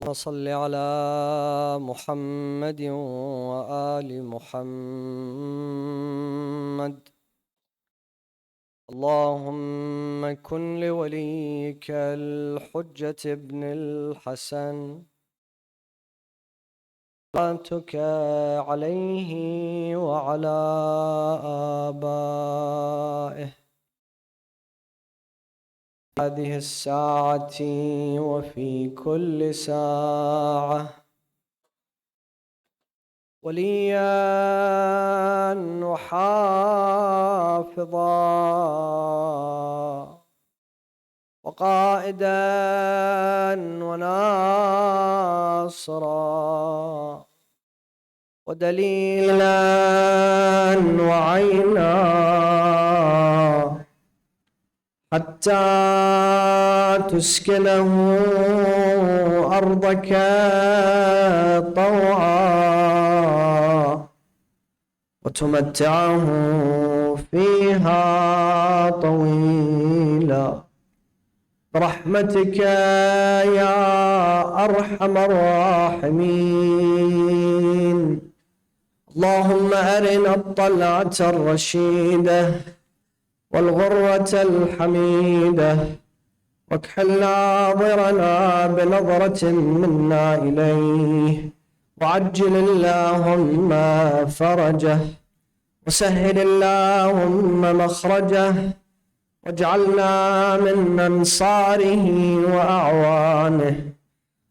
وصل على محمد وآل محمد. اللهم كن لوليك الحجة ابن الحسن صلاتك عليه وعلى آبائه هذه الساعة وفي كل ساعة وليا وحافظا وقائدا وناصرا ودليلا وعينا حتى تسكنه أرضك طوعا وتمتعه فيها طويلا برحمتك يا أرحم الراحمين. اللهم أرنا الطلعة الرشيدة والغرة الحميدة واكحل ناظرنا بنظرة منا إليه وعجل اللهم فرجه وسهل اللهم مخرجه واجعلنا من أنصاره وأعوانه.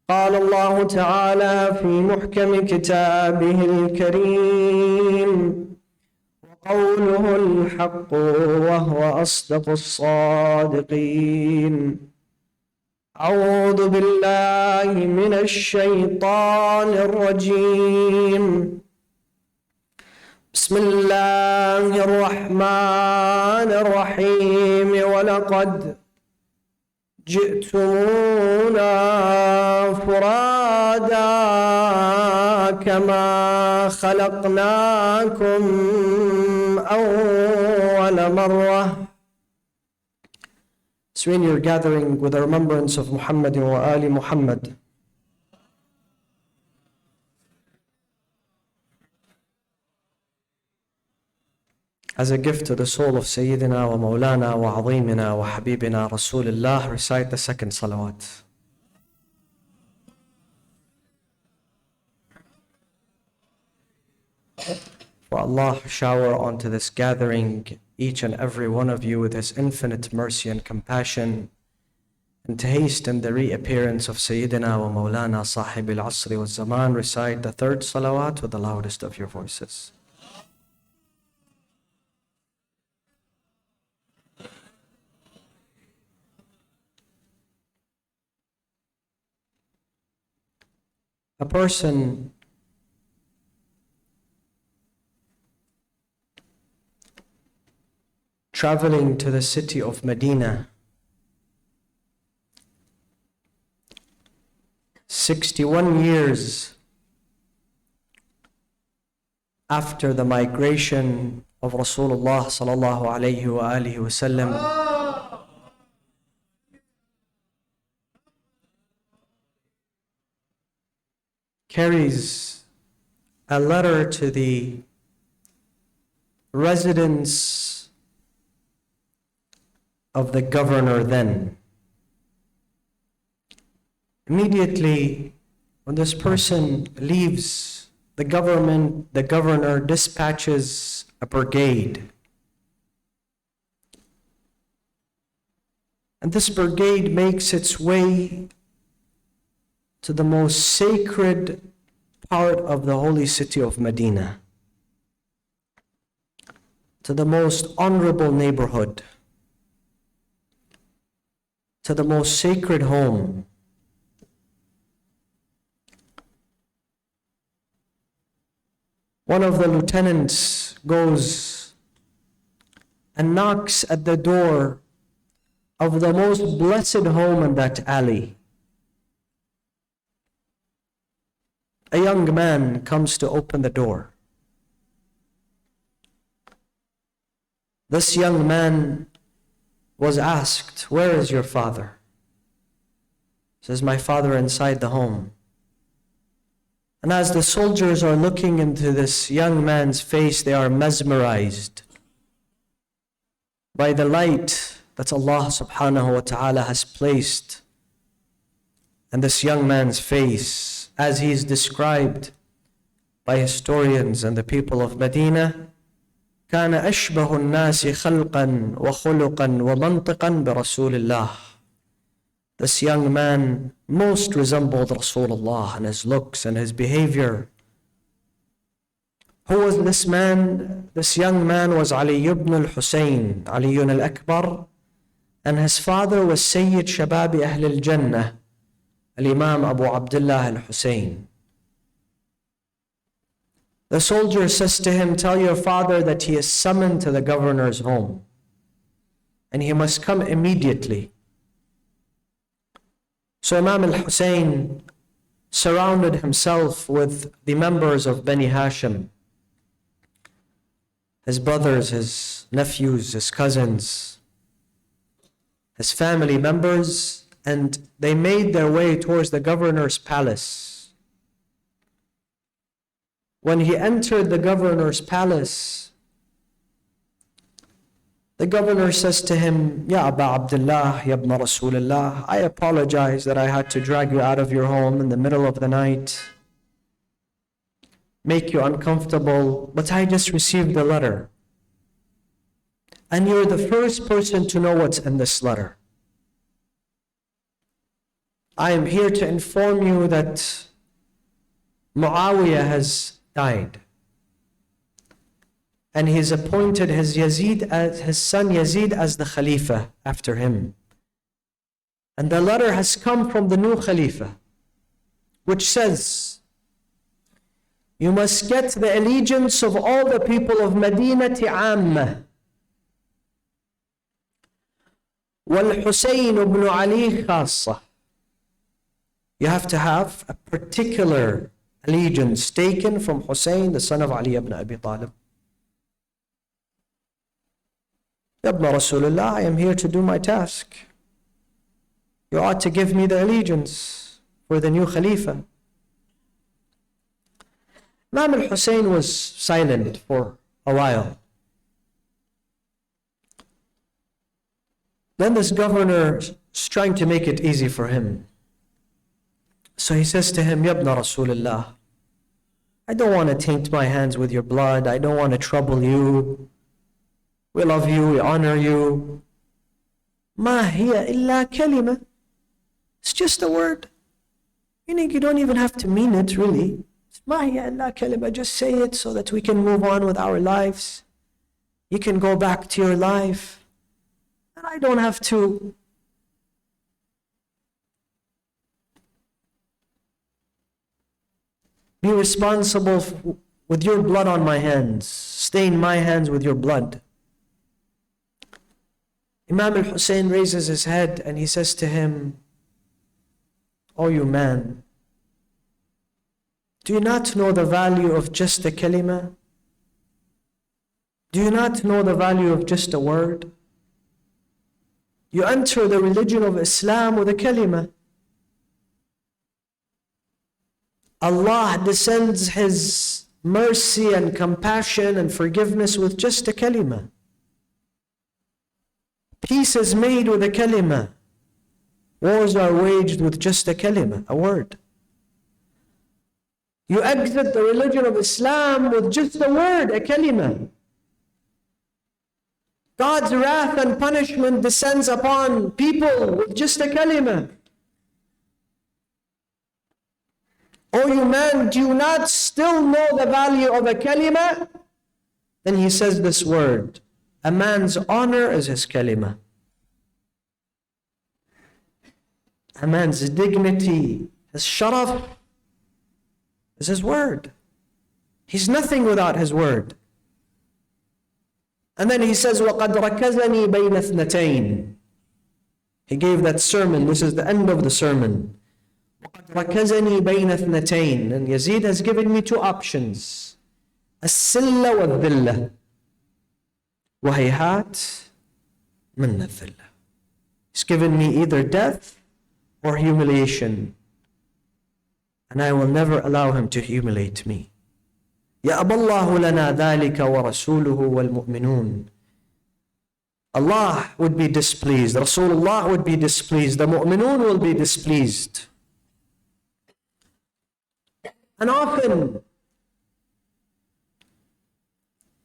قال الله تعالى في محكم كتابه الكريم: قوله الحق وهو أصدق الصادقين. أعوذ بالله من الشيطان الرجيم. بسم الله الرحمن الرحيم. ولقد جئتمونا فرادا كما خلقناكم أول مرة. So when you're gathering with the remembrance of Muhammad wa Ali Muhammad, as a gift to the soul of Sayyidina wa Mawlana wa Azimina wa Habibina Rasulullah, recite the second salawat. For Allah shower onto this gathering each and every one of you with His infinite mercy and compassion, and to hasten the reappearance of Sayyidina wa Mawlana Sahib al-Asri wa Zaman, recite the third salawat with the loudest of your voices. A person traveling to the city of Medina 61 years after the migration of Rasulullah sallallahu alayhi wa alihi wasallam, carries a letter to the residents of the governor then. Immediately when this person leaves the government, the governor dispatches a brigade. And this brigade makes its way to the most sacred part of the holy city of Medina, to the most honorable neighborhood, to the most sacred home. One of the lieutenants goes and knocks at the door of the most blessed home in that alley. A young man comes to open the door. This young man was asked, "Where is your father?" He says, "My father inside the home." And as the soldiers are looking into this young man's face, they are mesmerized by the light that Allah subhanahu wa ta'ala has placed in this young man's face, as he is described by historians and the people of Medina. كان أشبه الناس خلقا وخلقا ومنطقا برسول الله. This young man most resembled Rasulullah in his looks and his behavior. Who was this man? This young man was Ali ibn al-Husayn, Ali al-Akbar, and his father was Sayyid Shababi Ahl al-Jannah, Al-Imam Abu Abdullah al-Husayn. The soldier says to him, tell your father that he is summoned to the governor's home, and he must come immediately. So Imam al-Husayn surrounded himself with the members of Bani Hashim, his brothers, his nephews, his cousins, his family members, and they made their way towards the governor's palace. When he entered the governor's palace, the governor says to him, Ya Aba Abdullah, Ya Ibn Rasulullah, I apologize that I had to drag you out of your home in the middle of the night, make you uncomfortable, but I just received the letter. And you're the first person to know what's in this letter. I am here to inform you that Muawiyah has died. And he's appointed his son Yazid as the Khalifa after him. And the letter has come from the new Khalifa, which says, you must get the allegiance of all the people of Medina Amma. وَالْحُسَيْنُ ibn Ali khassa. You have to have a particular allegiance taken from Hussein, the son of Ali ibn Abi Talib. Ya Ibn Rasulullah, I am here to do my task. You ought to give me the allegiance for the new Khalifa. Imam al-Hussein was silent for a while. Then this governor is trying to make it easy for him. So he says to him, Ya Ibn Rasulullah, I don't want to taint my hands with your blood. I don't want to trouble you. We love you, we honor you. Ma hiya illa kalima. It's just a word. Meaning you don't even have to mean it really. Ma hiya illa kalima. Just say it so that we can move on with our lives. You can go back to your life. And I don't have to be responsible with your blood on my hands. Stain my hands with your blood. Imam al-Hussein raises his head and he says to him, "O you man, do you not know the value of just a kalima? Do you not know the value of just a word? You enter the religion of Islam with a kalima. Allah descends His mercy and compassion and forgiveness with just a kalima. Peace is made with a kalima. Wars are waged with just a kalima, a word. You exit the religion of Islam with just a word, a kalima. God's wrath and punishment descends upon people with just a kalima. O you man, do you not still know the value of a kalima?" Then he says this word, a man's honor is his kalima. A man's dignity, his sharaf, is his word. He's nothing without his word. And then he says, وَقَدْ رَكَزَنِي بَيْنَ اثْنَتَيْنِ. He gave that sermon. This is the end of the sermon. وَقَدْ رَكَزَنِي بَيْنَ اثْنَتَيْنِ. And Yazid has given me two options. السِّلَّ وَالذِّلَّةِ. وَهَيْهَاتْ مِنَّ الذِّلَّةِ. He's given me either death or humiliation. and I will never allow him to humiliate me. يَأْبَى اللَّهُ لَنَا ذَلِكَ وَرَسُولُهُ وَالْمُؤْمِنُونَ. Allah would be displeased, Rasulullah would be displeased, the mu'minun will be displeased. And often,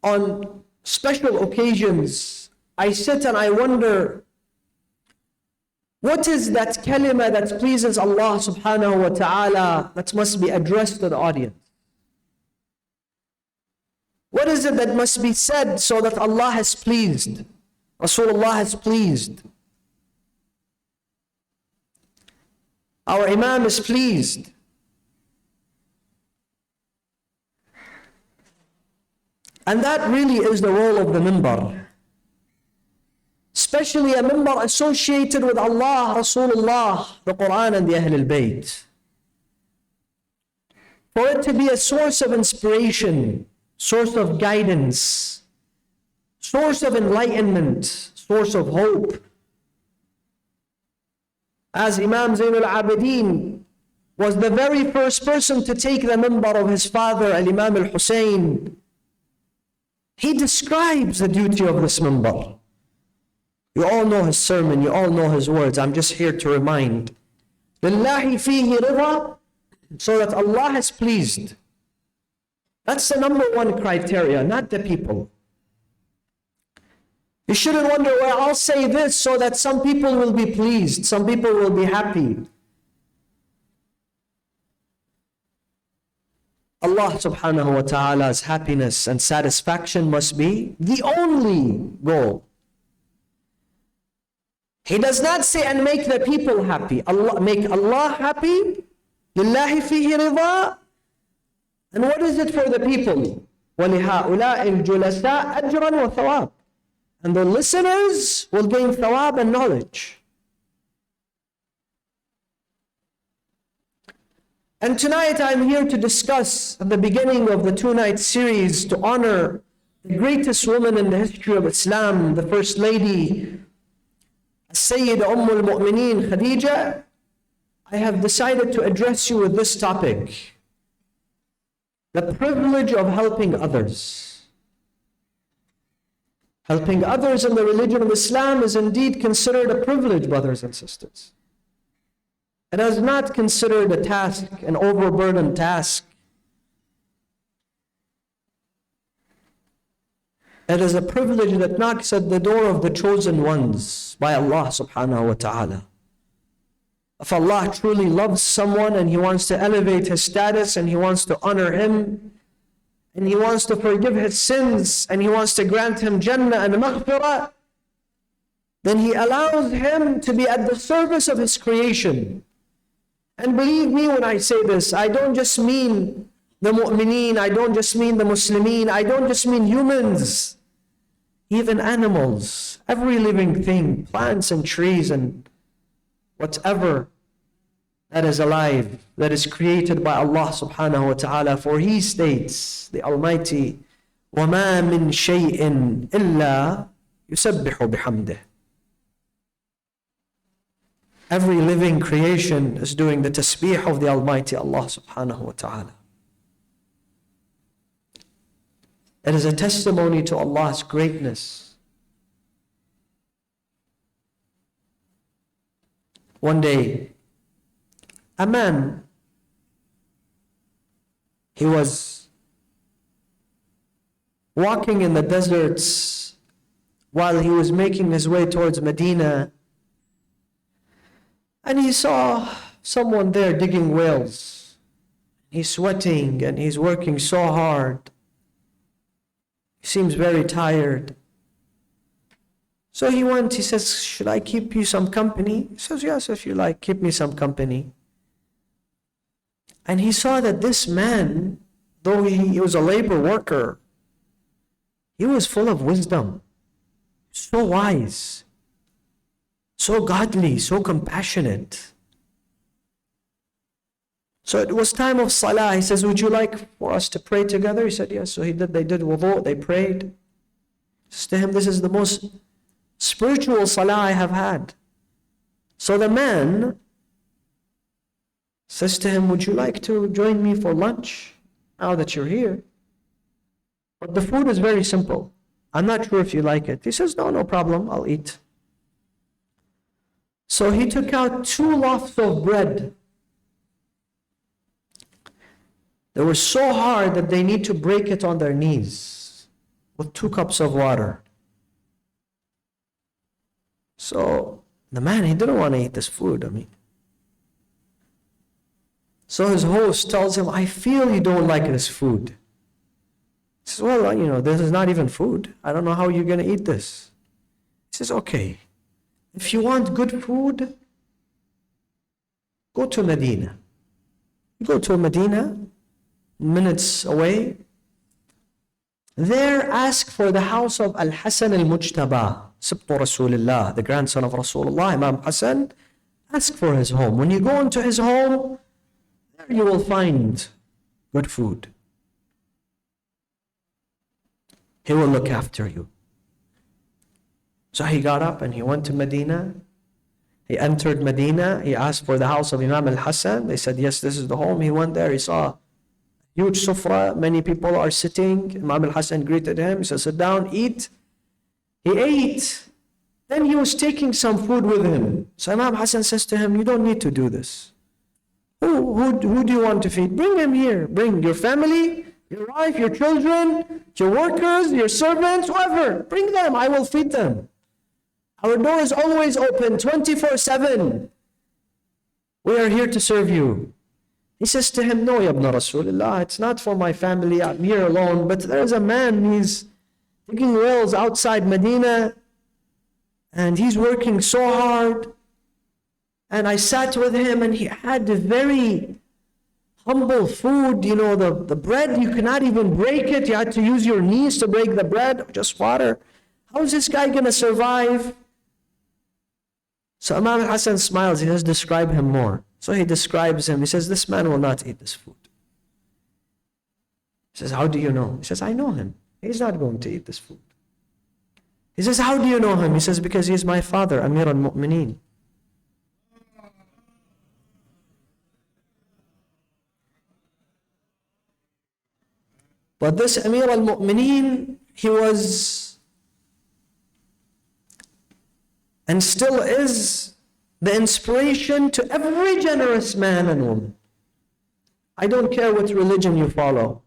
on special occasions, I sit and I wonder, what is that kalima that pleases Allah subhanahu wa ta'ala that must be addressed to the audience? What is it that must be said so that Allah is pleased, Rasulullah is pleased, our Imam is pleased? And that really is the role of the minbar. Especially a minbar associated with Allah, Rasulullah, the Quran and the Ahlul Bayt. For it to be a source of inspiration, source of guidance, source of enlightenment, source of hope. As Imam Zainul Abidin was the very first person to take the minbar of his father, Al-Imam Al-Hussein, he describes the duty of this minbar. You all know his sermon, you all know his words. I'm just here to remind. لِلَّهِ فِيهِ رِضَى, so that Allah is pleased. That's the number one criteria, not the people. You shouldn't wonder, well, I'll say this so that some people will be pleased, some people will be happy. Allah subhanahu wa ta'ala's happiness and satisfaction must be the only goal. He does not say, and make the people happy. Allah, make Allah happy. لِلَّهِ فِيهِ رِضَى. And what is it for the people? وَلِهَؤُلَاءِ الْجُلَسَاء أَجْرًا وَثَوَابًا. And the listeners will gain thawab and knowledge. And tonight I'm here to discuss at the beginning of the 2-night series to honor the greatest woman in the history of Islam, the First Lady, Sayyida al-Mu'mineen Khadija. I have decided to address you with this topic: the privilege of helping others. Helping others in the religion of Islam is indeed considered a privilege, brothers and sisters. It is not considered a task, an overburdened task. It is a privilege that knocks at the door of the chosen ones by Allah subhanahu wa ta'ala. If Allah truly loves someone and He wants to elevate his status and He wants to honor him and He wants to forgive his sins and He wants to grant him Jannah and Maghfirah, then He allows him to be at the service of His creation. And believe me when I say this, I don't just mean the mu'mineen, I don't just mean the Muslimeen, I don't just mean humans, even animals, every living thing, plants and trees and whatever that is alive, that is created by Allah subhanahu wa ta'ala. For He states, the Almighty, وَمَا مِن شَيْءٍ إِلَّا يُسَبِّحُ بِحَمْدِهِ. Every living creation is doing the tasbih of the Almighty Allah subhanahu wa ta'ala. It is a testimony to Allah's greatness. One day, a man, he was walking in the deserts while he was making his way towards Medina, and he saw someone there digging wells. He's sweating and he's working so hard. He seems very tired. So he went, he says, should I keep you some company? He says, yes, if you like, keep me some company. And he saw that this man, though he was a labor worker, he was full of wisdom, so wise, so godly, so compassionate. So it was time of salah. He says, would you like for us to pray together? He said, yes. So they did wudu, they prayed. He says to him, this is the most spiritual salah I have had. So the man Says to him, would you like to join me for lunch now that you're here? But the food is very simple. I'm not sure if you like it. He says, no, no problem, I'll eat. So he took out 2 loaves of bread. They were so hard that they need to break it on their knees with 2 cups of water. So the man, he didn't want to eat this food. So his host tells him, I feel you don't like this food. He says, well, this is not even food. I don't know how you're going to eat this. He says, okay, if you want good food, go to Medina. You go to Medina, minutes away. There, ask for the house of Al-Hasan al-Mujtaba, Sibtu Rasulullah, the grandson of Rasulullah, Imam Hassan. Ask for his home. When you go into his home, there you will find good food. He will look after you. So he got up and he went to Medina. He entered Medina. He asked for the house of Imam al-Hassan. They said, yes, this is the home. He went there. He saw huge sufra. Many people are sitting. Imam al-Hassan greeted him. He said, sit down, eat. He ate. Then he was taking some food with him. So Imam Hassan says to him, you don't need to do this. Who do you want to feed? Bring him here. Bring your family, your wife, your children, your workers, your servants, whoever. Bring them. I will feed them. Our door is always open, 24/7. We are here to serve you. He says to him, no, Ya Ibn Rasulullah, it's not for my family. I'm here alone. But there's a man, he's digging wells outside Medina, and he's working so hard. And I sat with him, and he had a very humble food. The bread, you cannot even break it. You had to use your knees to break the bread, just water. How is this guy going to survive? So Imam Hassan smiles. He says, describe him more. So he describes him. He says, this man will not eat this food. He says, how do you know? He says, I know him. He's not going to eat this food. He says, how do you know him? He says, because he is my father, Amir al-Mu'mineen. But this Amir al-Mu'mineen, he was and still is the inspiration to every generous man and woman. I don't care what religion you follow.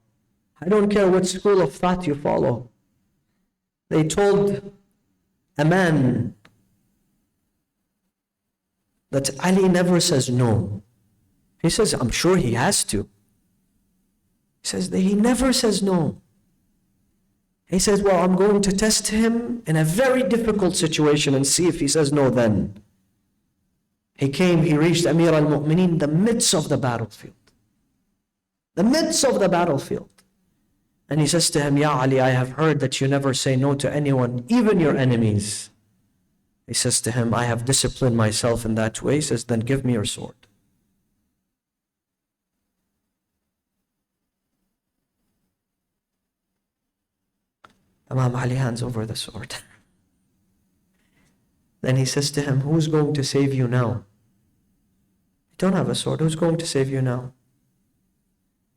I don't care what school of thought you follow. They told a man that Ali never says no. He says, I'm sure he has to. He says that he never says no. He says, well, I'm going to test him in a very difficult situation and see if he says no then. He reached Amir al-Mu'mineen in the midst of the battlefield. The midst of the battlefield. And he says to him, Ya Ali, I have heard that you never say no to anyone, even your enemies. He says to him, I have disciplined myself in that way. He says, then give me your sword. Imam Ali hands over the sword. Then he says to him, who's going to save you now? You don't have a sword. Who's going to save you now?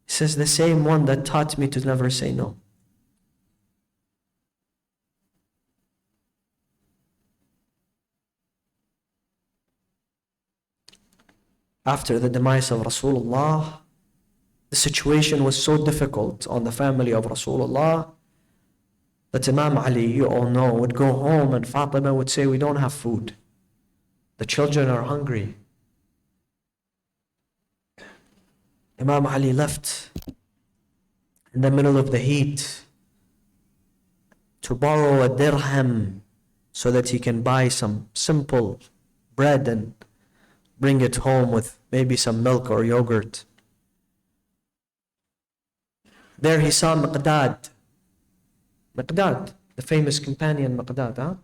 He says, the same one that taught me to never say no. After the demise of Rasulullah, the situation was so difficult on the family of Rasulullah that Imam Ali, you all know, would go home and Fatima would say, we don't have food. The children are hungry. Imam Ali left in the middle of the heat to borrow a dirham so that he can buy some simple bread and bring it home with maybe some milk or yogurt. There he saw Miqdad, the famous companion Miqdad.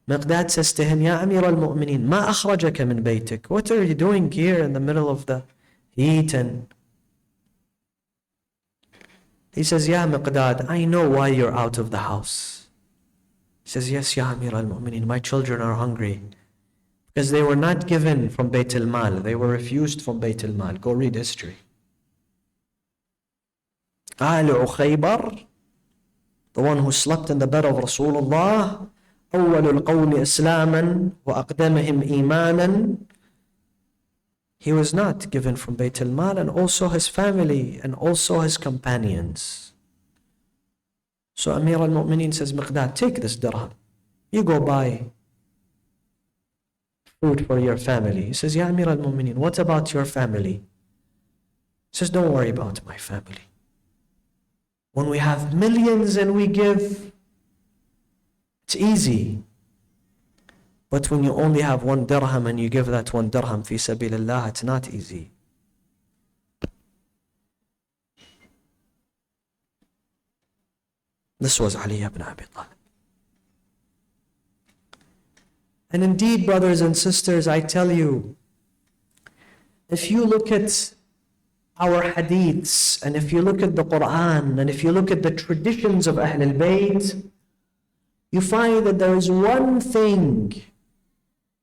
Miqdad says to him, Ya Amir al-Mu'mineen, ma akhrajaka min baytik? What are you doing here in the middle of the heat? And he says, Ya Miqdad, I know why you're out of the house. He says, yes, Ya Amir al-Mu'mineen, my children are hungry. Because they were not given from Bayt al-Mal. They were refused from Bayt al-Mal. Go read history. Al Khaybar, the one who slept in the bed of Rasulullah, أول القوم إسلاما وأقدمهم إيمانا. He was not given from Bayt al-Mal, and also his family and also his companions. So Amir al-Mu'mineen says, Miqdad, take this dirham. You go buy food for your family. He says, Ya Amir al-Mu'mineen, what about your family? He says, don't worry about my family. When we have millions and we give, it's easy. But when you only have 1 dirham and you give that 1 dirham fi sabilillah, it's not easy. This was Ali ibn Abi Talib. And indeed, brothers and sisters, I tell you, if you look at our hadiths, and if you look at the Quran, and if you look at the traditions of Ahl al-Bayt, you find that there is one thing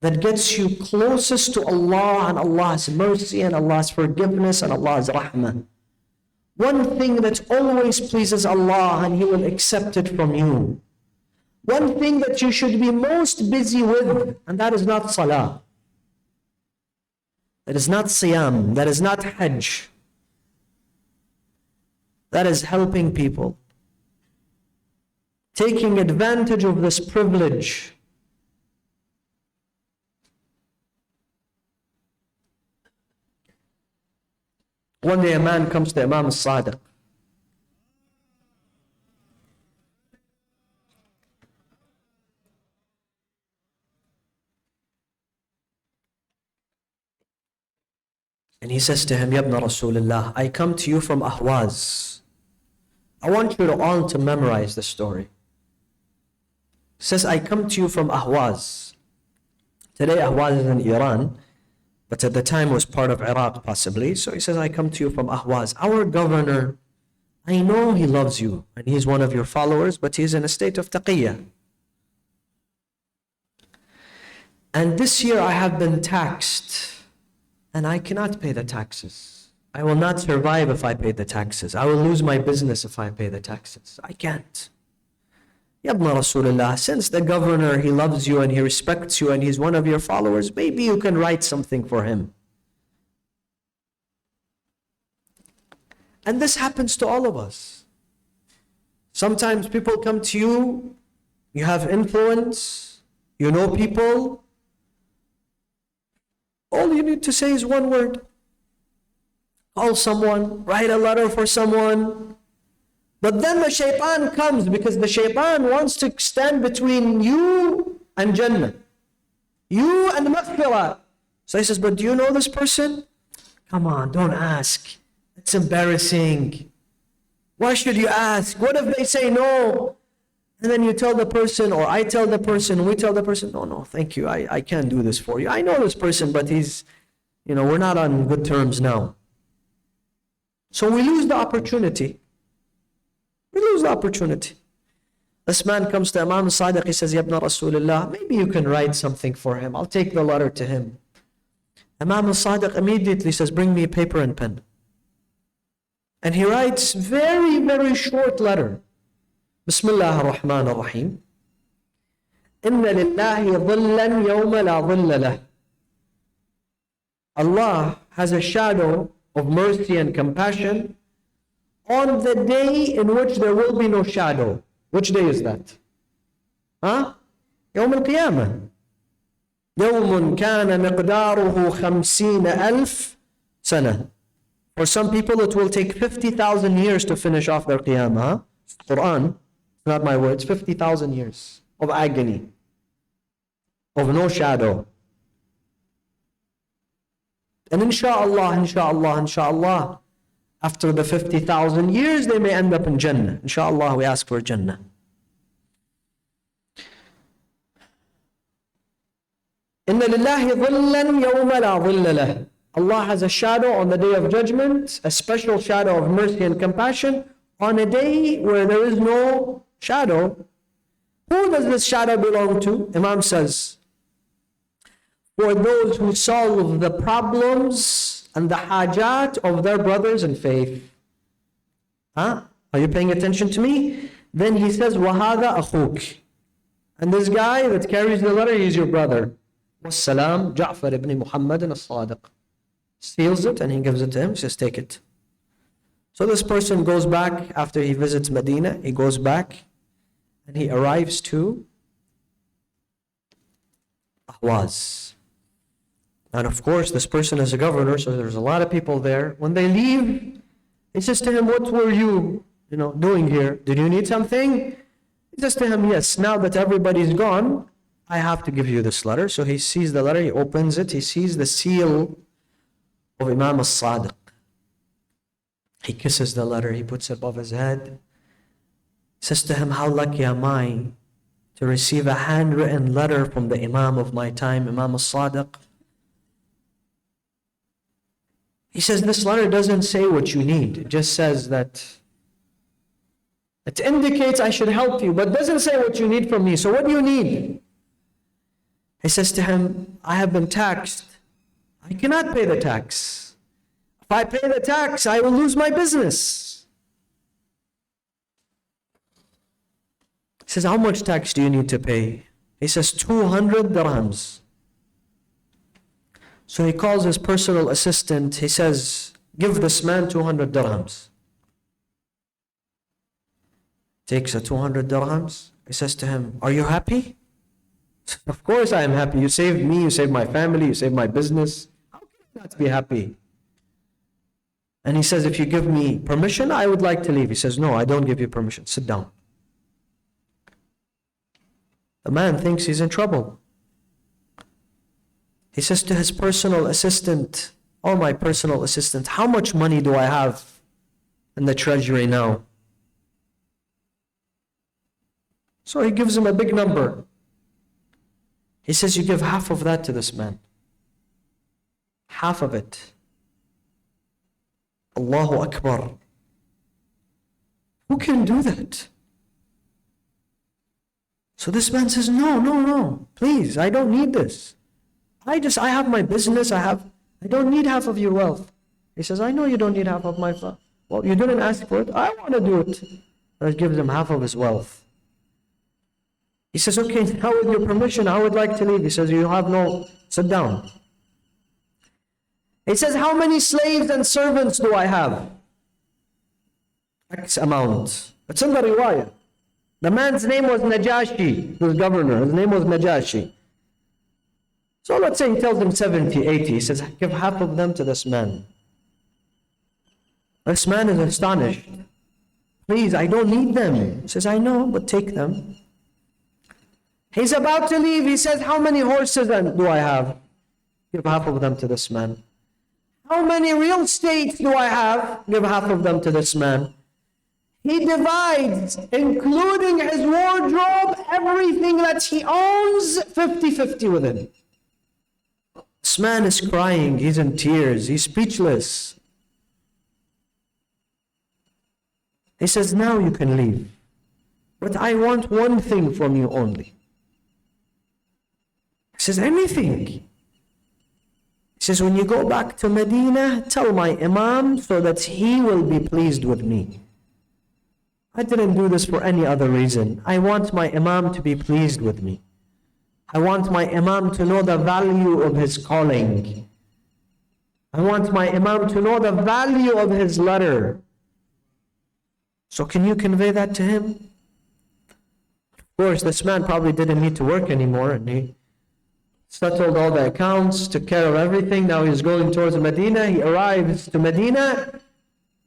that gets you closest to Allah and Allah's mercy and Allah's forgiveness and Allah's rahmah. One thing that always pleases Allah and He will accept it from you. One thing that you should be most busy with, and that is not salah. That is not siyam. That is not hajj. That is helping people. Taking advantage of this privilege. One day a man comes to Imam al-Sadiq. And he says to him, Yabna Rasulullah, I come to you from Ahwaz. I want you all to memorize the story. He says, I come to you from Ahwaz. Today Ahwaz is in Iran, but at the time was part of Iraq possibly. So he says, I come to you from Ahwaz. Our governor, I know he loves you and he's one of your followers, but he's in a state of taqiyya. And this year I have been taxed and I cannot pay the taxes. I will not survive if I pay the taxes. I will lose my business if I pay the taxes. I can't. Yabna Rasulullah, since the governor, he loves you and he respects you and he's one of your followers, maybe you can write something for him. And this happens to all of us. Sometimes people come to you, you have influence, you know people. All you need to say is one word. Call someone, write a letter for someone. But then the shaitan comes, because the shaitan wants to stand between you and Jannah. You and maghfirah. So he says, but do you know this person? Come on, don't ask. It's embarrassing. Why should you ask? What if they say no? And then you tell the person, or I tell the person, we tell the person, no, thank you, I can't do this for you. I know this person, but he's, we're not on good terms now. So we lose the opportunity. We lose the opportunity. This man comes to Imam al-Sadiq, he says, Yabna Rasulullah, maybe you can write something for him. I'll take the letter to him. Imam al-Sadiq immediately says, bring me paper and pen. And he writes very, very short letter. Bismillah ar-Rahman ar-Rahim. Inna lillahi dhillan yawma la dhilla lah. Allah has a shadow of mercy and compassion on the day in which there will be no shadow. Which day is that? يوم القيامة. يوم كان مقداره 50,000 سنة. For some people it will take 50,000 years to finish off their qiyamah. Quran, not my words, 50,000 years of agony, of no shadow. And inshallah, after the 50,000 years, they may end up in Jannah. Inshallah, we ask for Jannah. Inna lillahi dhillan yawma la dhilla lah. Allah has a shadow on the day of judgment, a special shadow of mercy and compassion on a day where there is no shadow. Who does this shadow belong to? Imam says, for those who solve the problems and the hajat of their brothers in faith. Huh? Are you paying attention to me? Then he says, وَهَذَا أَخُوكِ. And this guy that carries the letter, he's your brother. وَالسَّلَامُ جَعْفَرِ ibn Muhammad al-Sadiq. Seals it and he gives it to him, says, take it. So this person goes back after he visits Medina, he goes back and he arrives to Ahwaz. And of course, this person is a governor, so there's a lot of people there. When they leave, he says to him, what were you, doing here? Did you need something? He says to him, yes, now that everybody's gone, I have to give you this letter. So he sees the letter, he opens it, he sees the seal of Imam al-Sadiq. He kisses the letter, he puts it above his head. He says to him, how lucky am I to receive a handwritten letter from the Imam of my time, Imam al-Sadiq. He says, this letter doesn't say what you need. It just says that it indicates I should help you, but doesn't say what you need from me. So what do you need? He says to him, I have been taxed. I cannot pay the tax. If I pay the tax, I will lose my business. He says, how much tax do you need to pay? He says, 200 dirhams. So he calls his personal assistant. He says, give this man 200 dirhams. Takes the 200 dirhams. He says to him, are you happy? Of course I am happy. You saved me, you saved my family, you saved my business. How can I not be happy? And he says, if you give me permission, I would like to leave. He says, no, I don't give you permission. Sit down. The man thinks he's in trouble. He says to his personal assistant, oh, my personal assistant, how much money do I have in the treasury now? So he gives him a big number. He says, you give half of that to this man. Half of it. Allahu Akbar. Who can do that? So this man says, no, please, I don't need this. I have my business, I don't need half of your wealth. He says, I know you don't need half of my wealth. Well, you didn't ask for it, I want to do it. And he gives him half of his wealth. He says, okay, now with your permission, I would like to leave. He says, sit down. He says, how many slaves and servants do I have? X amount. It's in the riwayah. The man's name was Najashi, the governor. His name was Najashi. So let's say he tells him 70, 80. He says, give half of them to this man. This man is astonished. Please, I don't need them. He says, I know, but take them. He's about to leave. He says, how many horses do I have? Give half of them to this man. How many real estate do I have? Give half of them to this man. He divides, including his wardrobe, everything that he owns, 50-50 with him. This man is crying, he's in tears, he's speechless. He says, now you can leave. But I want one thing from you only. He says, anything. He says, when you go back to Medina, tell my Imam so that he will be pleased with me. I didn't do this for any other reason. I want my Imam to be pleased with me. I want my Imam to know the value of his calling. I want my Imam to know the value of his letter. So can you convey that to him? Of course, this man probably didn't need to work anymore, and he settled all the accounts, took care of everything. Now he's going towards Medina. He arrives to Medina,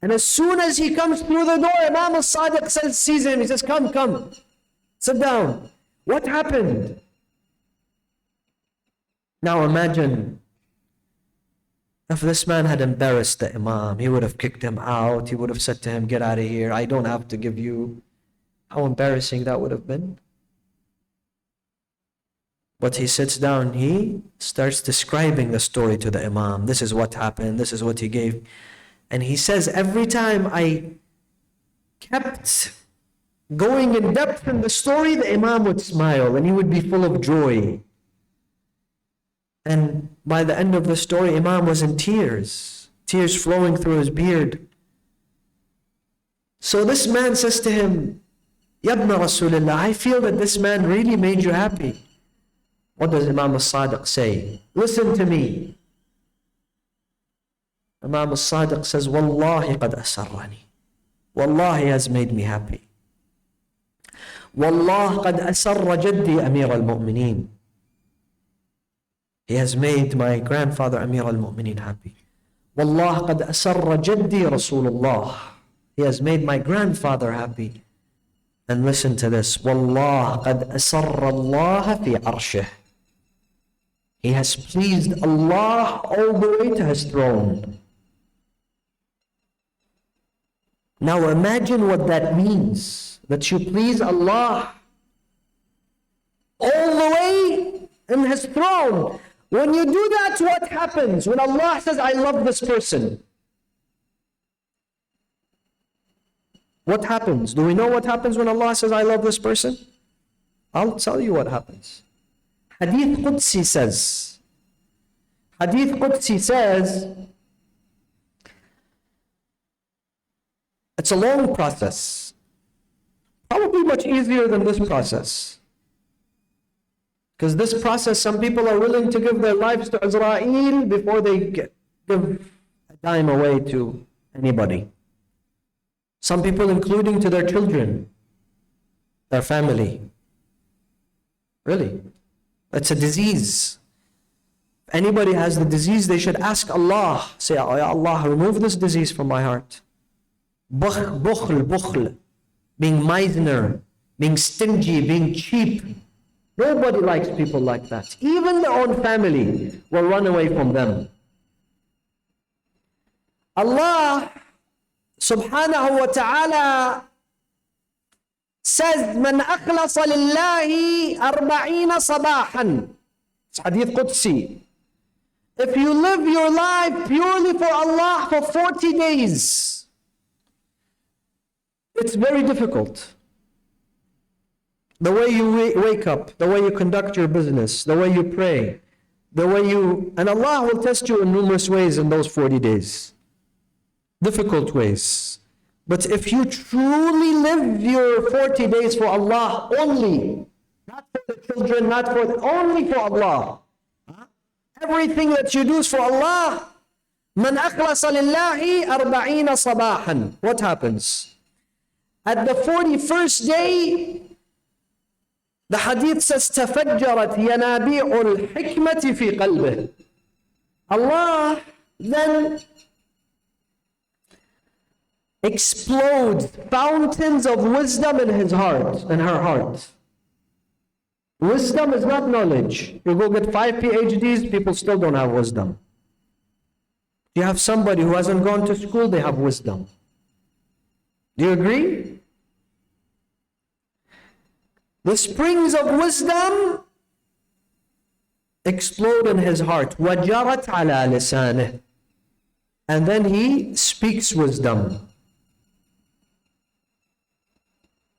and as soon as he comes through the door, Imam al-Sadiq sees him. He says, come, sit down. What happened? Now imagine if this man had embarrassed the Imam. He would have kicked him out. He would have said to him, get out of here. I don't have to give you. How embarrassing that would have been. But he sits down. He starts describing the story to the Imam. This is what happened. This is what he gave. And he says, every time I kept going in depth in the story, the Imam would smile and he would be full of joy. And by the end of the story, Imam was in tears, tears flowing through his beard. So this man says to him, Yabna Rasulullah, I feel that this man really made you happy. What does Imam al-Sadiq say? Listen to me. Imam al-Sadiq says, Wallahi qad asarrani. Wallahi has made me happy. Wallah qad asarra jaddi Amir al-Mu'mineen. He has made my grandfather Amir al-Mu'mineen happy. Wallah qad asarra jaddi Rasulullah. He has made my grandfather happy. And listen to this. Wallah qad asarra Allah fi arshih. He has pleased Allah all the way to his throne. Now imagine what that means. That you please Allah all the way in his throne. When you do that, what happens? When Allah says, I love this person, what happens? Do we know what happens when Allah says, I love this person? I'll tell you what happens. Hadith Qudsi says, it's a long process. Probably much easier than this process. Because this process, some people are willing to give their lives to Israel before they give a dime away to anybody. Some people including to their children, their family. Really. It's a disease. If anybody has the disease, they should ask Allah. Say, oh, Ya Allah, remove this disease from my heart. Bukhl. Being miserly, being stingy, being cheap. Nobody likes people like that. Even their own family will run away from them. Allah subhanahu wa ta'ala says, Man akhlasa lillahi arba'ina sabahan. It's Hadith Qudsi. If you live your life purely for Allah for 40 days, it's very difficult. The way you wake up, the way you conduct your business, the way you pray, the way you... And Allah will test you in numerous ways in those 40 days. Difficult ways. But if you truly live your 40 days for Allah only, not for the children, not for... only for Allah. Everything that you do is for Allah. Man akhlasa lillahi arba'ina sabahan. What happens? At the 41st day, the hadith says, تَفَجَّرَتْ يَنَابِيعُ الْحِكْمَةِ فِي قَلْبِهِ. Allah then explodes fountains of wisdom in his heart, in her heart. Wisdom is not knowledge. You go get 5 PhDs, people still don't have wisdom. You have somebody who hasn't gone to school, they have wisdom. Do you agree? The springs of wisdom explode in his heart. وَجَرَتْ عَلَى لِسَانِهِ. And then he speaks wisdom.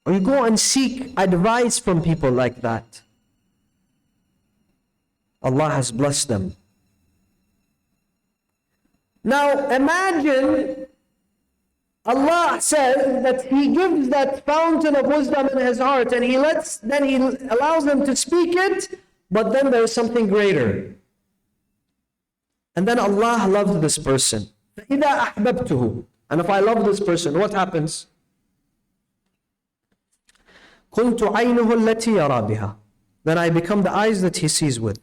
Or you go and seek advice from people like that. Allah has blessed them. Now imagine Allah says that He gives that fountain of wisdom in his heart and He allows them to speak it, but then there is something greater. And then Allah loves this person. فَإِذَا أَحْبَبْتُهُ. And if I love this person, what happens? كُنْتُ عَيْنُهُ الَّتِي يَرَى بِهَا. Then I become the eyes that he sees with,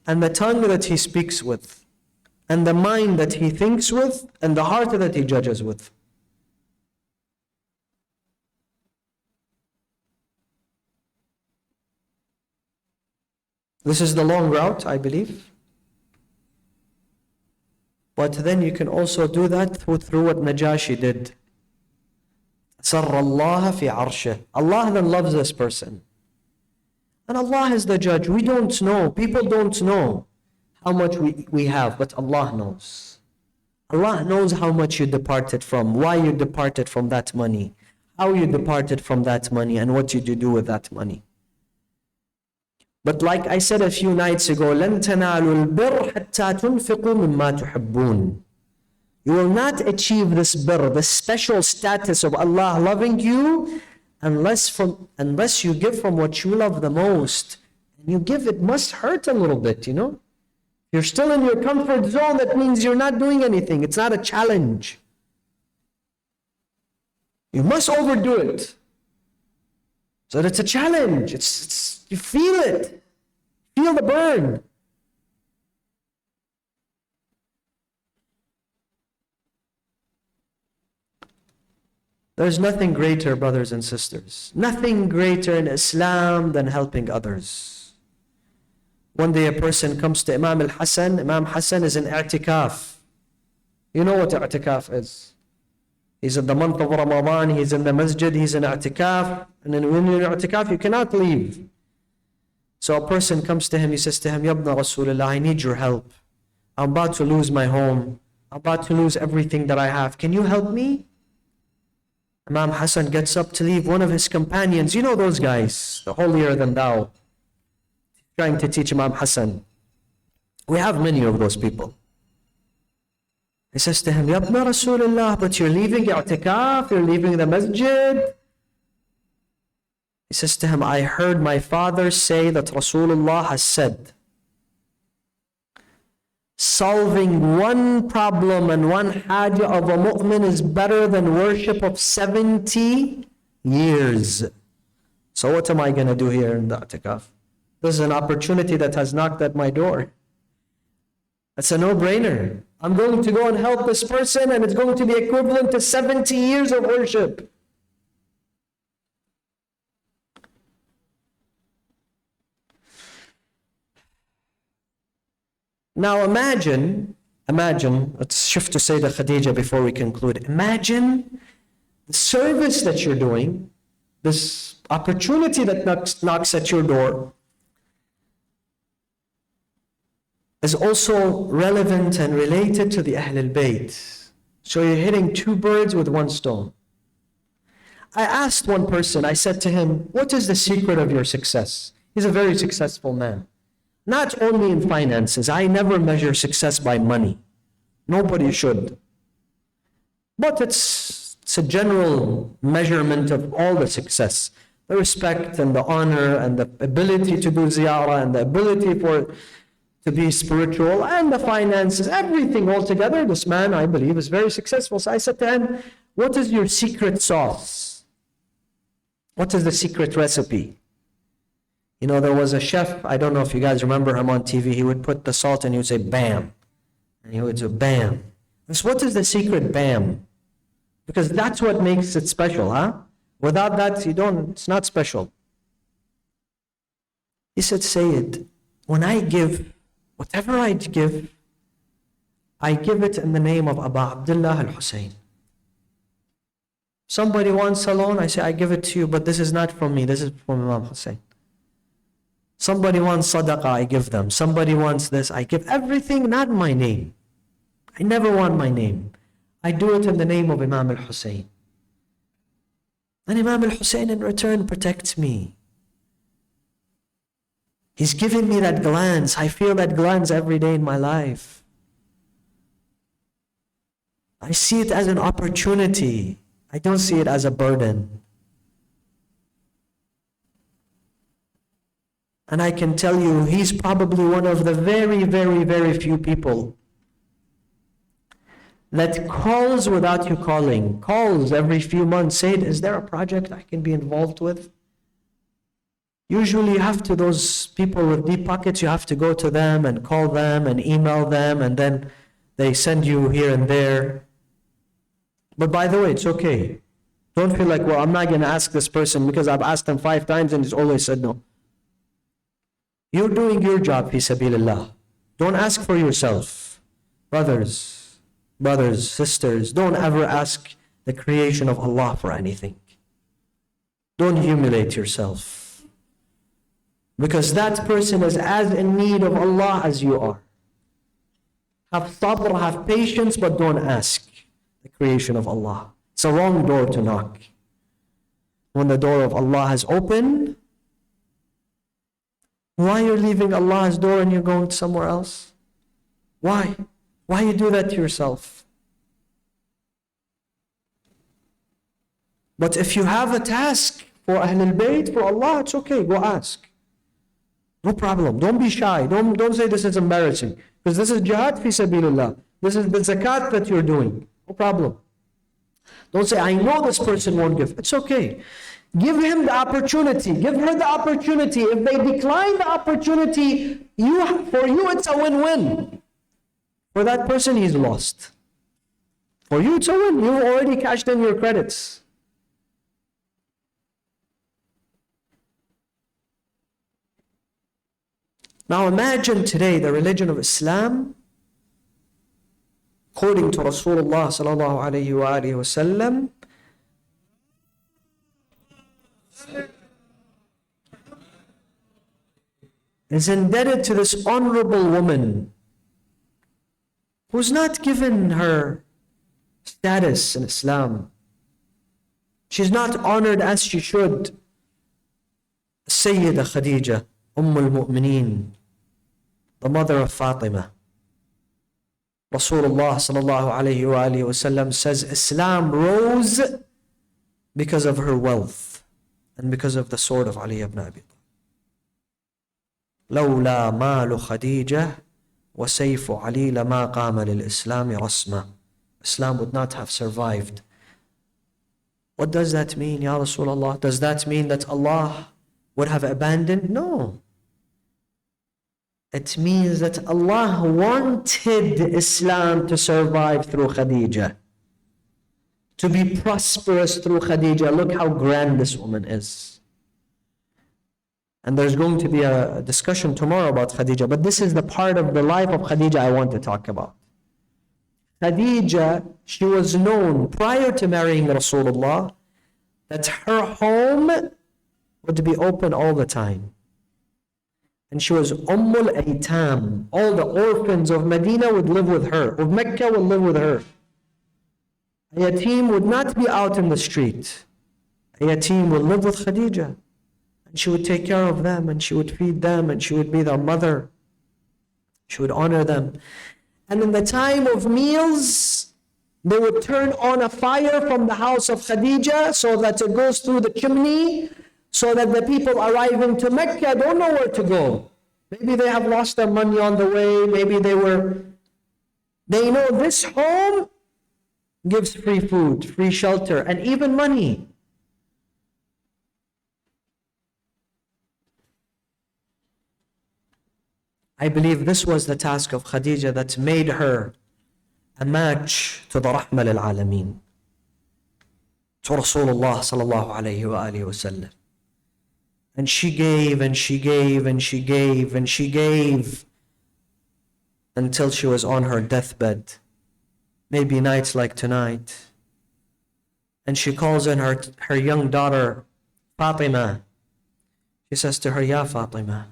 and the tongue that he speaks with, and the mind that he thinks with, and the heart that he judges with. This is the long route, I believe. But then you can also do that through what Najashi did. سَرَّ اللَّهَ فِي عَرْشِهِ. Allah then loves this person. And Allah is the judge. We don't know. People don't know how much we have, but Allah knows. Allah knows how much you departed from, why you departed from that money, how you departed from that money, and what did you do with that money. But like I said a few nights ago, لَن تَنَالُوا الْبِرَّ حَتَّى تُنْفِقُوا مِمَّا تُحِبُّونَ. You will not achieve this birr, the special status of Allah loving you, unless you give from what you love the most. And you give, it must hurt a little bit, you know. You're still in your comfort zone, that means you're not doing anything. It's not a challenge. You must overdo it. So it's a challenge. It's you feel it. Feel the burn. There's nothing greater, brothers and sisters, nothing greater in Islam than helping others. One day a person comes to Imam al-Hassan. Imam Hassan is in i'tikaf. You know what i'tikaf is. He's in the month of Ramadan, he's in the masjid, he's in i'tikaf. And then when you're in i'tikaf, you cannot leave. So a person comes to him, he says to him, Ya ibn Rasulullah, I need your help. I'm about to lose my home. I'm about to lose everything that I have. Can you help me? Imam Hassan gets up to leave. One of his companions, you know those guys, the holier than thou, trying to teach Imam Hassan. We have many of those people. He says to him, Ya ibn Rasulullah, but you're leaving i'tikaf, you're leaving the masjid. He says to him, I heard my father say that Rasulullah has said, solving one problem and one haja of a mu'min is better than worship of 70 years. So what am I going to do here in the i'tikaf? This is an opportunity that has knocked at my door. It's a no-brainer. I'm going to go and help this person, and it's going to be equivalent to 70 years of worship. Now imagine, let's shift to Sayyidah Khadija before we conclude. Imagine the service that you're doing, this opportunity that knocks at your door, is also relevant and related to the Ahl al-Bayt. So you're hitting two birds with one stone. I asked one person, I said to him, what is the secret of your success? He's a very successful man. Not only in finances. I never measure success by money. Nobody should. But it's a general measurement of all the success. The respect and the honor and the ability to do ziyarah and the ability to be spiritual and the finances, everything all together. This man, I believe, is very successful. So I said to him, what is your secret sauce? What is the secret recipe? You know, there was a chef, I don't know if you guys remember him on TV, he would put the salt and he would say, bam. And he would say, bam. So what is the secret? Bam. Because that's what makes it special, huh? Without that, it's not special. He said, Sayyid, when I give, whatever I give it in the name of Abu Abdullah al-Hussein. Somebody wants a loan, I say, I give it to you, but this is not from me, this is from Imam Hussein. Somebody wants sadaqah, I give them. Somebody wants this, I give everything, not my name. I never want my name. I do it in the name of Imam al-Hussein. And Imam al-Hussein in return protects me. He's giving me that glance. I feel that glance every day in my life. I see it as an opportunity. I don't see it as a burden. And I can tell you, he's probably one of the very, very, very few people that calls without you calling. Calls every few months, saying, is there a project I can be involved with? Usually you have to, those people with deep pockets, you have to go to them and call them and email them, and then they send you here and there. But by the way, it's okay. Don't feel like, well, I'm not going to ask this person because I've asked him 5 times and he's always said no. You're doing your job, fi sabilillah. Don't ask for yourself. Brothers, sisters, don't ever ask the creation of Allah for anything. Don't humiliate yourself. Because that person is as in need of Allah as you are. Have sabr, have patience, but don't ask the creation of Allah. It's a wrong door to knock. When the door of Allah has opened, Why you're leaving Allah's door and you're going somewhere else? Why? Why you do that to yourself? But if you have a task for Ahlul Bayt, for Allah, it's okay, go ask. No problem. Don't be shy. Don't say this is embarrassing. Because this is jihad fi sabilillah. This is the zakat that you're doing. No problem. Don't say, I know this person won't give. It's okay. Give him the opportunity. Give her the opportunity. If they decline the opportunity, for you it's a win-win. For that person, he's lost. For you, it's a win. You've already cashed in your credits. Now imagine today the religion of Islam, according to Rasulullah sallallahu alayhi wa alihi wa sallam, is indebted to this honorable woman who's not given her status in Islam. She's not honored as she should. Sayyida Khadija, al-Mu'mineen, the mother of Fatima. Rasulullah sallallahu alayhi wa alihi wa sallam says Islam rose because of her wealth and because of the sword of Ali ibn Abi Talib. لولا مال خديجة وسيف علي لما قام للإسلام رسما. Islam would not have survived. What does that mean, Ya Rasulullah? Does that mean that Allah would have abandoned? No. It means that Allah wanted Islam to survive through Khadija, to be prosperous through Khadija. Look how grand this woman is. And there's going to be a discussion tomorrow about Khadija, but this is the part of the life of Khadija I want to talk about. Khadija, she was known prior to marrying Rasulullah that her home would be open all the time. And she was Ummul Aitam. All the orphans of Medina would live with her, of Mecca would live with her. A yatim would not be out in the street. A yatim would live with Khadija. And she would take care of them, and she would feed them, and she would be their mother. She would honor them. And in the time of meals, they would turn on a fire from the house of Khadija so that it goes through the chimney, so that the people arriving to Mecca don't know where to go. Maybe they have lost their money on the way. Maybe they know this home gives free food, free shelter, and even money. I believe this was the task of Khadija that made her a match to the Rahma lil Alameen, to Rasulullah sallallahu alayhi wa alihi wa sallam. And she gave and she gave and she gave and she gave until she was on her deathbed. Maybe nights like tonight. And she calls in her young daughter, Fatima. She says to her, Ya Fatima,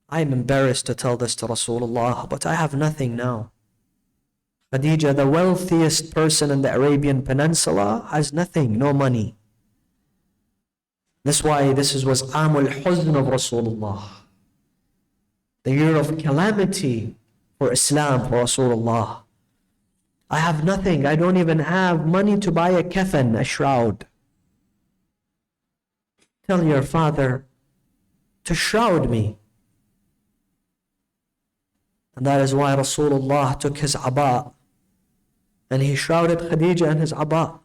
I'm embarrassed to tell this to Rasulullah, but I have nothing now. Khadija, the wealthiest person in the Arabian Peninsula, has nothing, no money. That's why this was Amul Huzn of Rasulullah, the year of calamity for Islam, for Rasulullah. I have nothing. I don't even have money to buy a kafan, a shroud. Tell your father to shroud me. And that is why Rasulullah took his aba and he shrouded Khadija in his aba.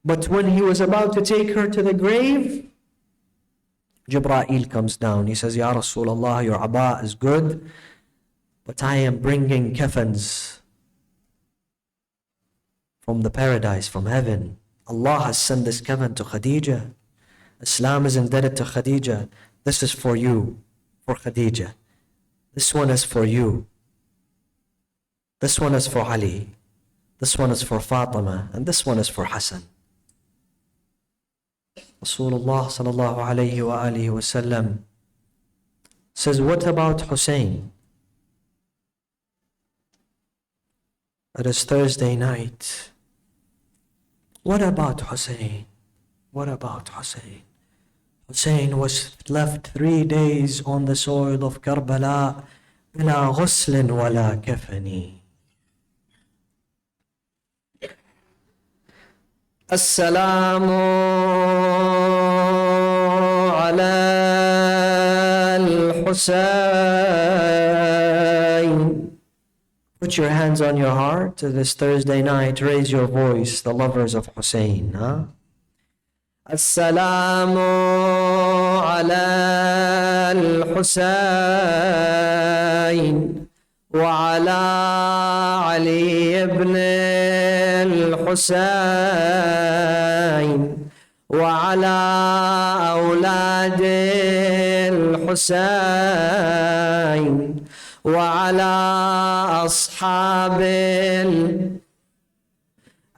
But when he was about to take her to the grave, Jibreel comes down. He says, Ya Rasulullah, your aba is good, but I am bringing kafans from the paradise, from heaven. Allah has sent this kafan to Khadija. Islam is indebted to Khadija. This is for you, for Khadija. This one is for you. This one is for Ali. This one is for Fatima. And this one is for Hassan. Rasulullah sallallahu alayhi wa alihi wa sallam says, what about Hussein? It is Thursday night. What about Hussein? What about Hussein? Hussein was left 3 days on the soil of Karbala بلا غسل ولا كفن. السلام على الحسين. Put your hands on your heart this Thursday night. Raise your voice, the lovers of Hussein. Huh? السلام على الحسين وعلى علي بن الحسين وعلى أولاد الحسين وعلى أصحاب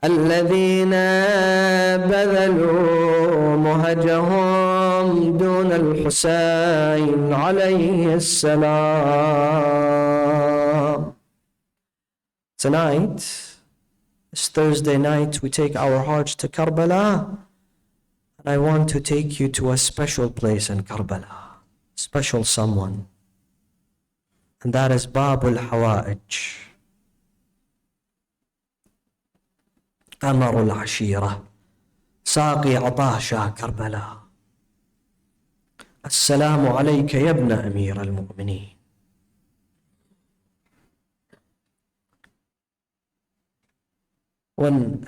الذين بذلوا مهجهم دون الحسين عليه السلام. Tonight, this Thursday night, we take our hearts to Karbala, and I want to take you to a special place in Karbala, special someone, and that is Babul Hawa'ij, Amarul Ashira, Saqi Atasha Karbala. Assalamu alayka ya ibn Amir al-Mu'mineen. When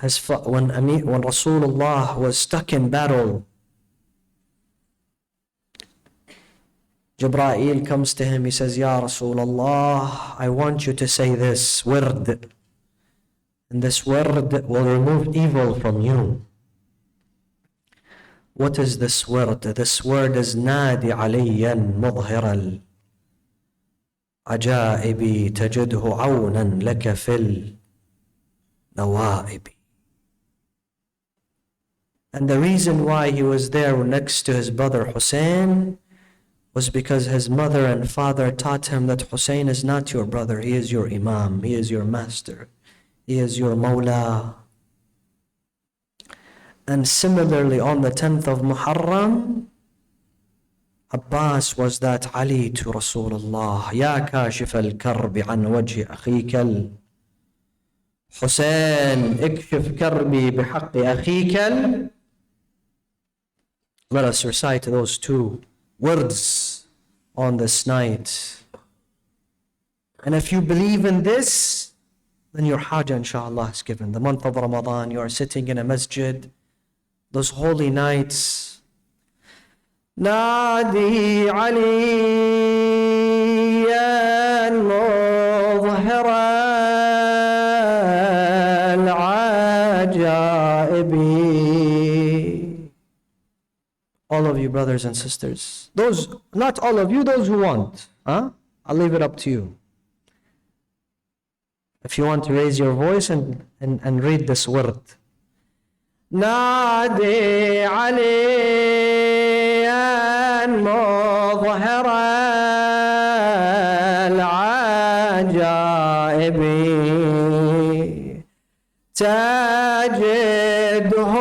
Rasulullah was stuck in battle, Jibreel comes to him, he says, Ya Rasulullah, I want you to say this word, and this word will remove evil from you. What is this word? This word is Nadi aliyan mudhir al-ajaibi tajidhu awnan laka fil nawaibi. And the reason why he was there next to his brother Hussein was because his mother and father taught him that Hussein is not your brother, he is your imam, he is your master, he is your mawla. And similarly, on the 10th of Muharram, Abbas was that Ali to Rasulullah. Ya kashif al-karbi an wajhi akhika Hussein, ikshif karbi bihaqqi akhika. Let us recite those two words on this night. And if you believe in this, then your hajjah inshallah is given. The month of Ramadan, you are sitting in a masjid, those holy nights. Nadi aliyan mudhira al-ajaibi. All of you brothers and sisters, those, not all of you, those who want, huh? I'll leave it up to you. If you want to raise your voice and read this word. نادي عليا مظهر العجائب تجده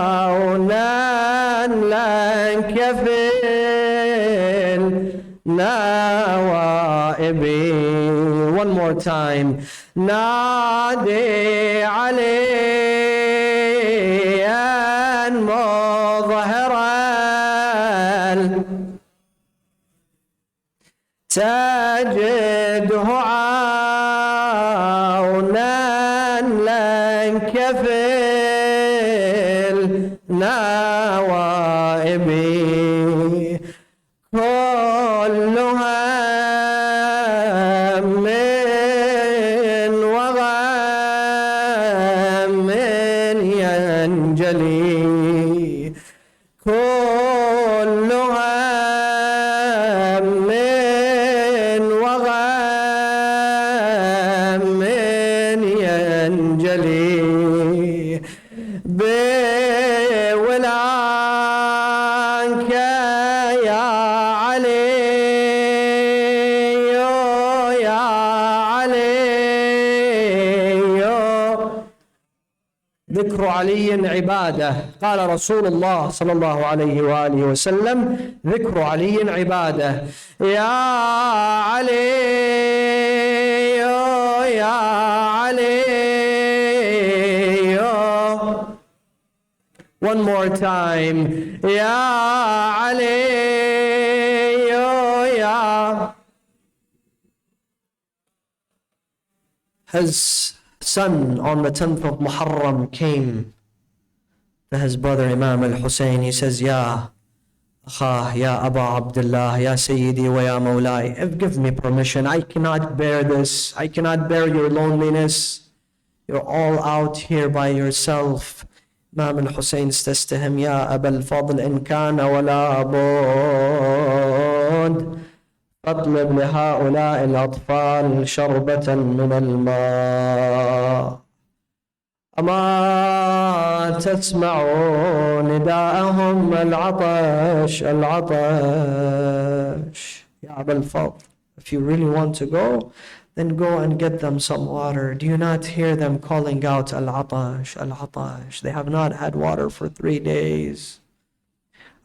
عونا لك في النوائب. One more time. نادي عليا مظهر تجده عونا لك في النوائب كلها ينجلي كل هم وغم ينجلي ذكر علي عبادة. قال رسول الله صلى الله عليه وآله وسلم: ذكر علي عبادة. يا علي يا علي. One more time. يا علي يا. His son on the 10th of Muharram came to his brother Imam al-Hussein. He says, Ya Akha, Ya Aba Abdullah, Ya Sayyidi wa Ya Mawlai, give me permission. I cannot bear this. I cannot bear your loneliness. You're all out here by yourself. Imam al-Hussein says to him, Ya Aba al-Fadl, in kana wala abud, أطلب لهؤلاء الأطفال شربة من الماء. أما تسمع نداءهم العطش العطش. يا أبا الفضل, if you really want to go, then go and get them some water. Do you not hear them calling out al-atash, al-atash? They have not had water for 3 days.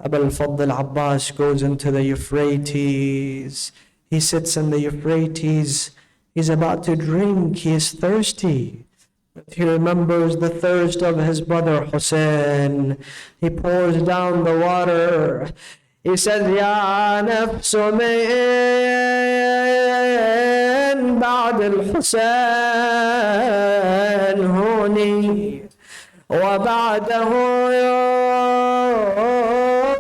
Abu al-Fadl Abbas goes into the Euphrates. He sits in the Euphrates. He's about to drink. He is thirsty. But he remembers the thirst of his brother Hussein. He pours down the water. He says, Ya nafsu min ba'd al-Hussein huni wa ba'dahu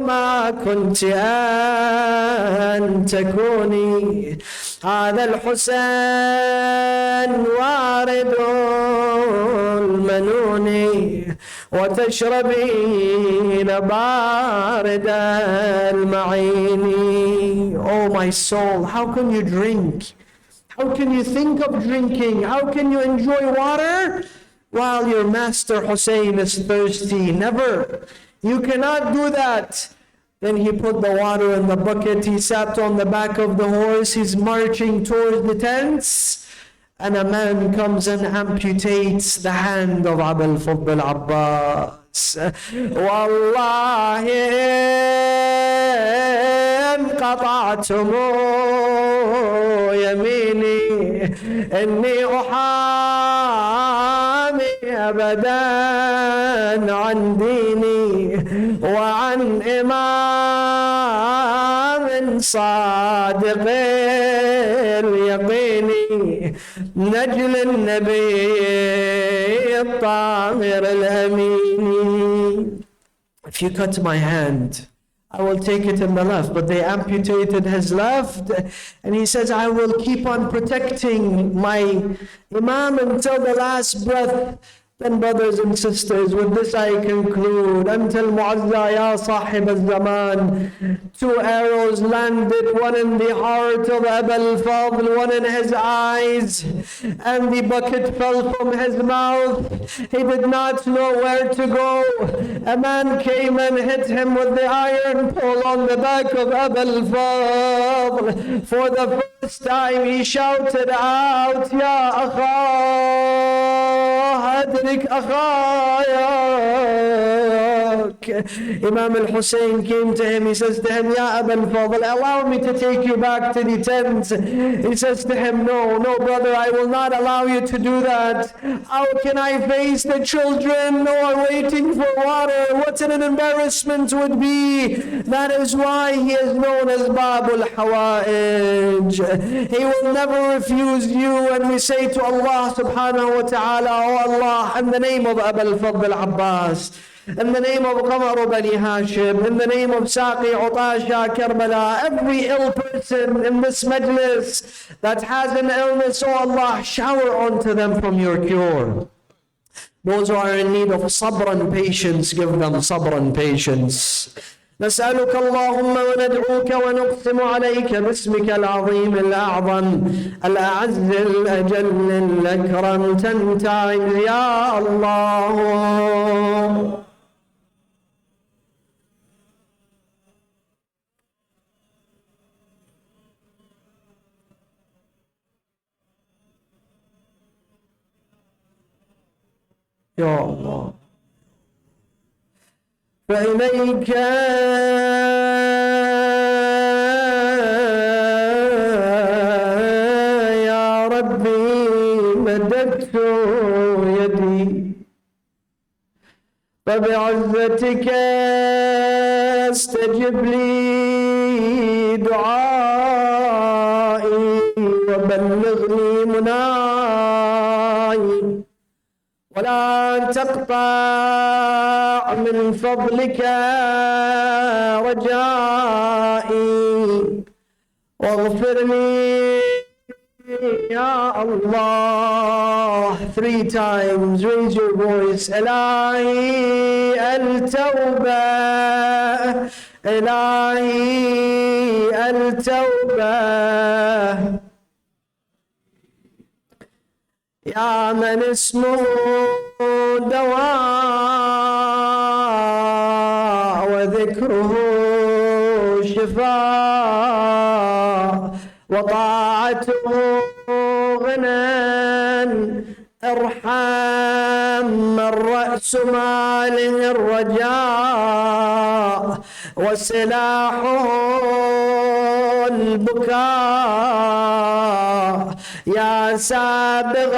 ما كنت أن تكوني. هذا الحسين وارد المنون وتشربين بارد المعين. Oh my soul, how can you drink? How can you think of drinking? How can you enjoy water while your master Hussein is thirsty? Never. You cannot do that. Then he put the water in the bucket. He sat on the back of the horse. He's marching towards the tents. And a man comes and amputates the hand of Abu al-Fadl Abbas. Wallahi انقطعتم يميني إني أحامي أبدا عن ديني وعن إمام صادق اليقين نجل النبي الطاهر الأمين. If you cut my hand, I will take it in the left. But they amputated his left. And he says, I will keep on protecting my Imam until the last breath. Then brothers and sisters, with this I conclude. Until Mu'azza ya Sahib al-Zaman. 2 arrows landed, one in the heart of Abu al-Fadl, one in his eyes. And the bucket fell from his mouth. He did not know where to go. A man came and hit him with the iron pole on the back of Abu al-Fadl. For the first time he shouted out, Ya Akha, أدرك أخاياك. Imam al-Hussein came to him. He says to him, Ya Abu al-Fadl, allow me to take you back to the tent. He says to him, no brother, I will not allow you to do that. How can I face the children who are waiting for water? What an embarrassment would be. That is why he is known as Babul Hawa'ij. He will never refuse you. And we say to Allah subhanahu wa ta'ala, oh Allah, in the name of Abu al-Fadl Abbas, in the name of Qamar Bani Hashim, in the name of Saqi Utasha Karbala, every ill person in this majlis that has an illness, oh Allah, shower onto them from your cure. Those who are in need of sabr and patience, give them sabr and patience. نسألك اللهم وندعوك ونقسم عليك باسمك العظيم الأعظم الأعز الأجل الأكرم تنتعم يا الله. يا الله. فإليك يا ربي مددت يدي، فبعزتك استجب لي دعائي وبلغني مناي، ولا تقطع من فضلك رجائي، واغفر لي يا الله. 3 times raise your voice. إلهي التوبة، إلهي التوبة، يا من اسمه دواء وذكره شفاء وطاعته غنى. ارحم من رأس ماله الرجاء وسلاحه البكاء، يا سابغ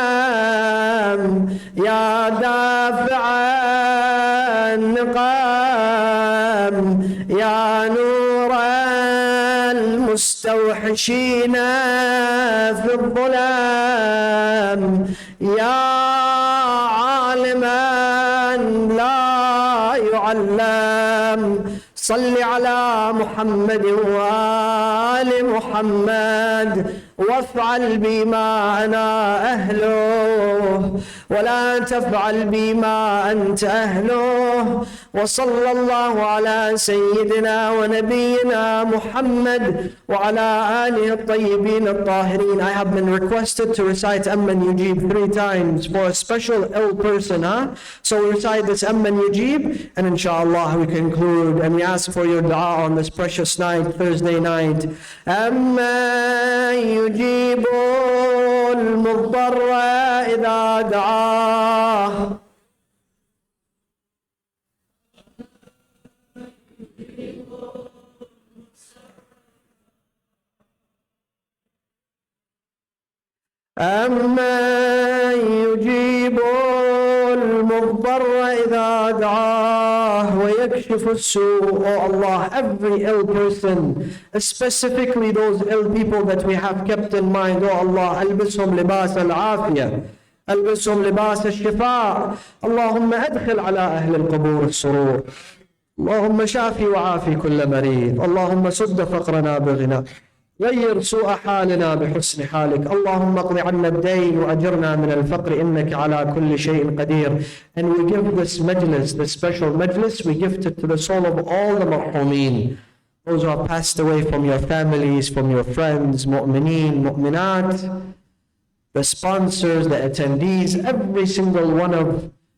النعم، يا دافع النقم، يا نور المستوحشين في الظلام، يا عالما لا يعلم. صل على محمد وآل محمد، وافعل بما أنا أهله ولا تفعل بما أنت أهله. وصلى الله على سيدنا ونبينا محمد وعلى آله الطيبين الطاهرين. I have been requested to recite Amman Yujib 3 times for a special ill person, So we recite this Amman Yujib, and inshallah we conclude, and we ask for your dua on this precious night, Thursday night. Amman يجيب المضطر إذا دعاه. أمن يجيب المضطر إذا دعاه ويكشف السوء. Oh Allah, every ill person, specifically those ill people that we have kept in mind, oh Allah, ألبسهم لباس العافية، ألبسهم لباس الشفاء. اللهم أدخل على أهل القبور السرور، اللهم شافي وعافي كل مريض، اللهم سد فقرنا بغنى، غير سوء حالنا بحسن حالك، اللهم اقض عنا الدين وأجرنا من الفقر إنك على كل شيء قدير. And we give this majlis, this special majlis, we gift it to the soul of all the marhumin, those who have passed away from your families, from your friends, mu'mineen, mu'minat, the sponsors, the attendees, every single one of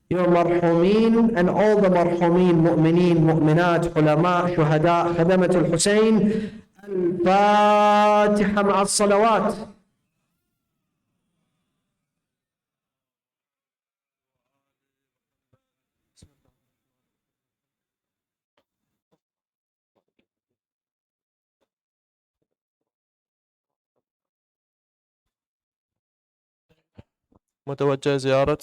your marhumin, and all the marhumin, mu'mineen, mu'minat, ulama, shuhada, khadamat al-Hussein. الفاتحة مع الصلوات. متوجه زيارة